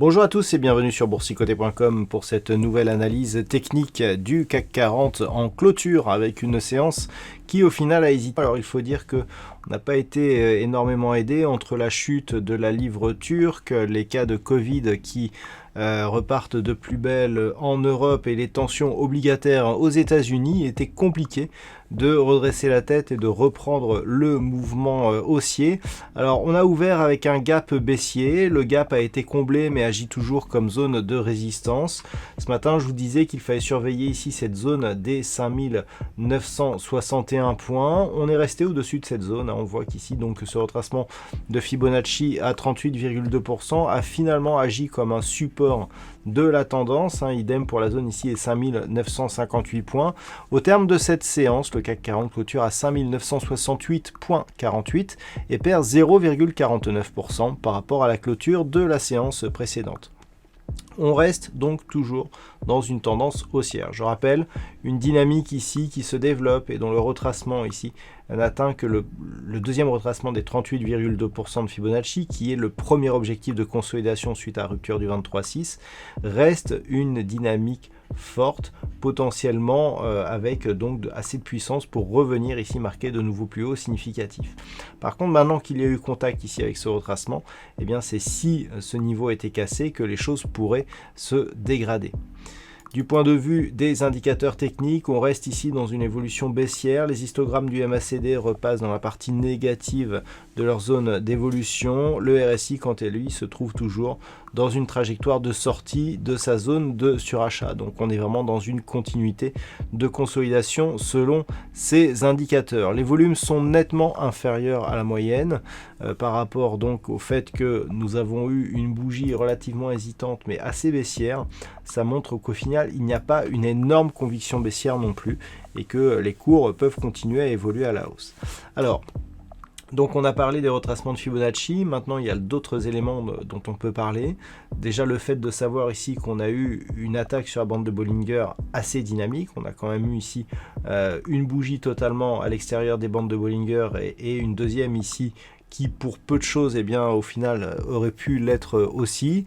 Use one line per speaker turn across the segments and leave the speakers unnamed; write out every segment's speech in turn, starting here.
Bonjour à tous et bienvenue sur boursicoté.com pour cette nouvelle analyse technique du CAC 40 en clôture avec une séance qui au final a hésité. Alors il faut dire que on n'a pas été énormément aidé entre la chute de la livre turque, les cas de Covid qui repartent de plus belle en Europe et les tensions obligataires aux États-Unis. Était compliqué de redresser la tête et de reprendre le mouvement haussier. Alors on a ouvert avec un gap baissier, le gap a été comblé mais agit toujours comme zone de résistance. Ce matin je vous disais qu'il fallait surveiller ici cette zone des 5961 points. On est resté au-dessus de cette zone, on voit qu'ici donc ce retracement de Fibonacci à 38,2% a finalement agi comme un support de la tendance, idem pour la zone ici est 5958 points. Au terme de cette séance, le CAC 40 clôture à 5968,48 et perd 0,49% par rapport à la clôture de la séance précédente. On reste donc toujours dans une tendance haussière. Je rappelle, une dynamique ici qui se développe et dont le retracement ici n'atteint que le deuxième retracement des 38,2% de Fibonacci, qui est le premier objectif de consolidation suite à la rupture du 23,6, reste une dynamique forte, potentiellement avec donc assez de puissance pour revenir ici marquer de nouveaux plus hauts significatifs. Par contre, maintenant qu'il y a eu contact ici avec ce retracement, eh bien c'est si ce niveau était cassé que les choses pourraient se dégrader. Du point de vue des indicateurs techniques, on reste ici dans une évolution baissière. Les histogrammes du MACD repassent dans la partie négative de leur zone d'évolution. Le RSI, quant à lui, se trouve toujours dans une trajectoire de sortie de sa zone de surachat. Donc on est vraiment dans une continuité de consolidation selon ces indicateurs. Les volumes sont nettement inférieurs à la moyenne par rapport donc au fait que nous avons eu une bougie relativement hésitante mais assez baissière. Ça montre qu'au final il n'y a pas une énorme conviction baissière non plus et que les cours peuvent continuer à évoluer à la hausse. Alors, donc on a parlé des retracements de Fibonacci, maintenant il y a d'autres éléments dont on peut parler. Déjà le fait de savoir ici qu'on a eu une attaque sur la bande de Bollinger assez dynamique, on a quand même eu ici une bougie totalement à l'extérieur des bandes de Bollinger et une deuxième ici qui pour peu de choses, eh bien, au final, aurait pu l'être aussi.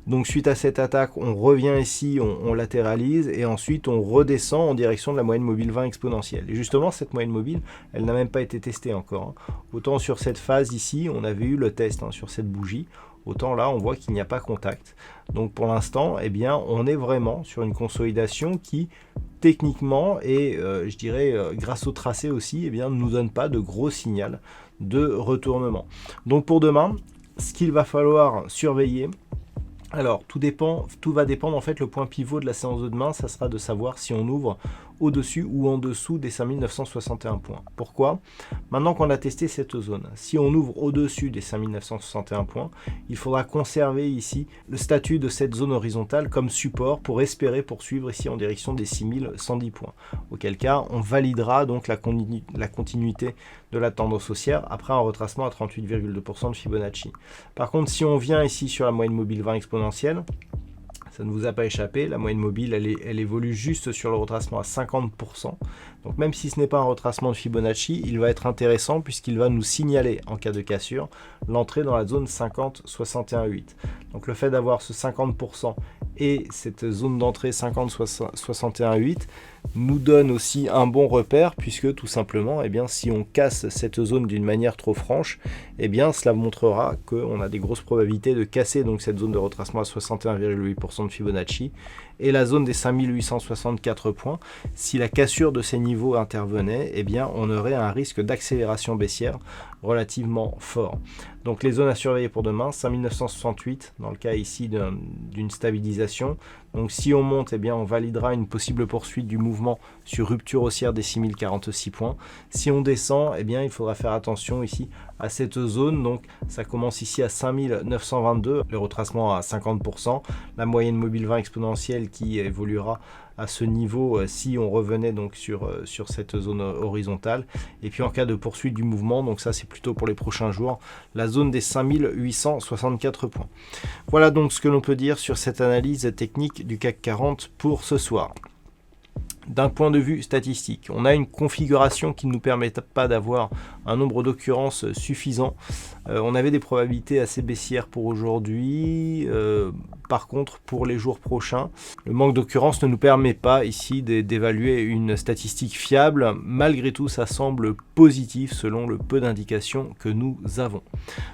Donc suite à cette attaque, on revient ici, on latéralise, et ensuite on redescend en direction de la moyenne mobile 20 exponentielle. Et justement, cette moyenne mobile, elle n'a même pas été testée encore. Autant sur cette phase ici, on avait eu le test sur cette bougie, autant là, on voit qu'il n'y a pas contact. Donc pour l'instant, eh bien, on est vraiment sur une consolidation qui, techniquement, et je dirais grâce au tracé aussi, eh bien, ne nous donne pas de gros signal de retournement. Donc pour demain, ce qu'il va falloir surveiller, alors tout va dépendre en fait, le point pivot de la séance de demain, ça sera de savoir si on ouvre au-dessus ou en dessous des 5961 points. Pourquoi? Maintenant qu'on a testé cette zone, si on ouvre au-dessus des 5961 points, il faudra conserver ici le statut de cette zone horizontale comme support pour espérer poursuivre ici en direction des 6110 points. Auquel cas, on validera donc la continuité de la tendance haussière après un retracement à 38,2% de Fibonacci. Par contre, si on vient ici sur la moyenne mobile 20 exponentielle, ça ne vous a pas échappé, la moyenne mobile, elle évolue juste sur le retracement à 50%. Donc même si ce n'est pas un retracement de Fibonacci, il va être intéressant puisqu'il va nous signaler, en cas de cassure, l'entrée dans la zone 50-61,8. Donc le fait d'avoir ce 50% et cette zone d'entrée 50-61,8 nous donne aussi un bon repère puisque tout simplement, eh bien, si on casse cette zone d'une manière trop franche, eh bien, cela montrera qu'on a des grosses probabilités de casser donc cette zone de retracement à 61,8% de Fibonacci et la zone des 5864 points. Si la cassure de ces niveaux intervenait, eh bien, on aurait un risque d'accélération baissière relativement fort. Donc les zones à surveiller pour demain, 5968 dans le cas ici d'une stabilisation. Donc si on monte, eh bien, on validera une possible poursuite du mouvement sur rupture haussière des 6046 points. Si on descend, eh bien, il faudra faire attention ici à cette zone. Donc ça commence ici à 5922, le retracement à 50%, la moyenne mobile 20 exponentielle qui évoluera à ce niveau si on revenait donc sur cette zone horizontale. Et puis en cas de poursuite du mouvement, donc ça c'est plutôt pour les prochains jours, la zone des 5864 points. Voilà donc ce que l'on peut dire sur cette analyse technique du CAC 40 pour ce soir. D'un point de vue statistique, on a une configuration qui ne nous permet pas d'avoir un nombre d'occurrences suffisant. On avait des probabilités assez baissières pour aujourd'hui. Par contre, pour les jours prochains, le manque d'occurrences ne nous permet pas ici d'évaluer une statistique fiable. Malgré tout, ça semble positif selon le peu d'indications que nous avons.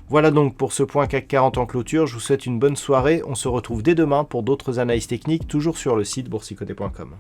Voilà donc pour ce point CAC 40 en clôture. Je vous souhaite une bonne soirée. On se retrouve dès demain pour d'autres analyses techniques, toujours sur le site boursicoté.com.